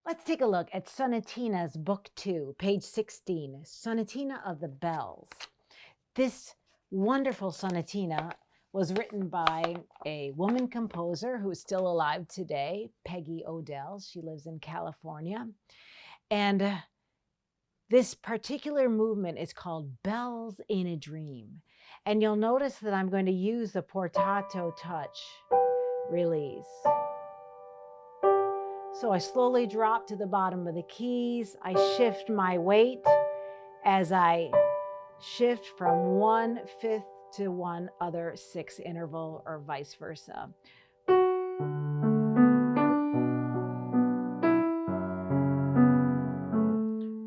Let's take a look at Sonatina's Book 2, page 16, Sonatina of the Bells. This wonderful sonatina was written by a woman composer who's still alive today, Peggy Odell. She lives in California. And this particular movement is called Bells in a Dream. And you'll notice that I'm going to use the Portato touch release. So I slowly drop to the bottom of the keys. I shift my weight as I shift from 1/5 to one other 6 interval, or vice versa.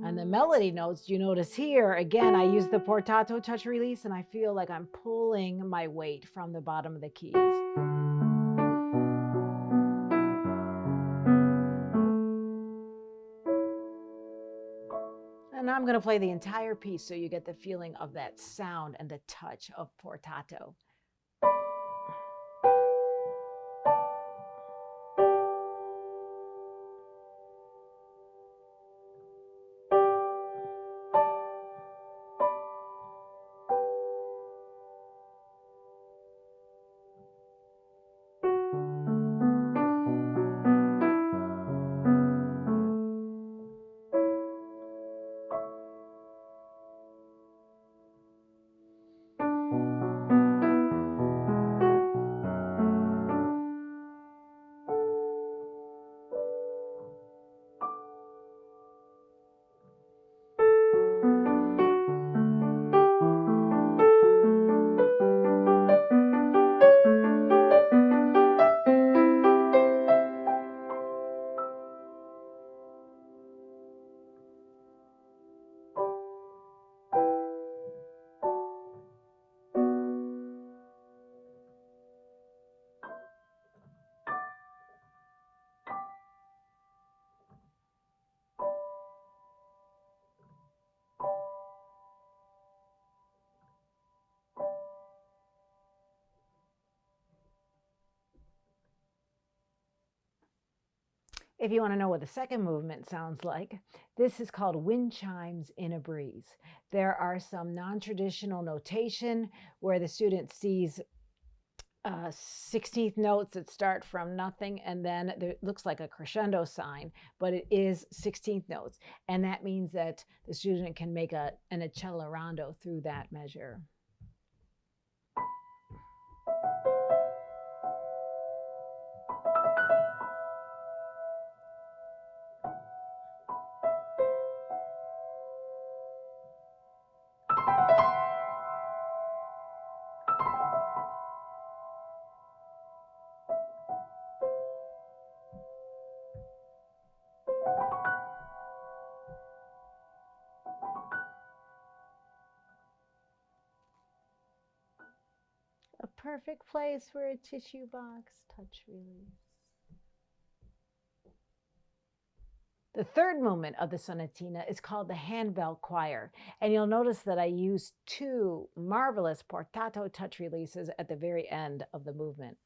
And the melody notes, you notice here, again, I use the Portato touch release and I feel like I'm pulling my weight from the bottom of the keys. And I'm going to play the entire piece so you get the feeling of that sound and the touch of Portato. If you want to know what the second movement sounds like, this is called Wind Chimes in a Breeze. There are some non-traditional notation where the student sees 16th notes that start from nothing, and then it looks like a crescendo sign, but it is 16th notes. And that means that the student can make an accelerando through that measure. A perfect place for a tissue box touch release. The third movement of the sonatina is called the handbell choir, and you'll notice that I use 2 marvelous Portato touch releases at the very end of the movement.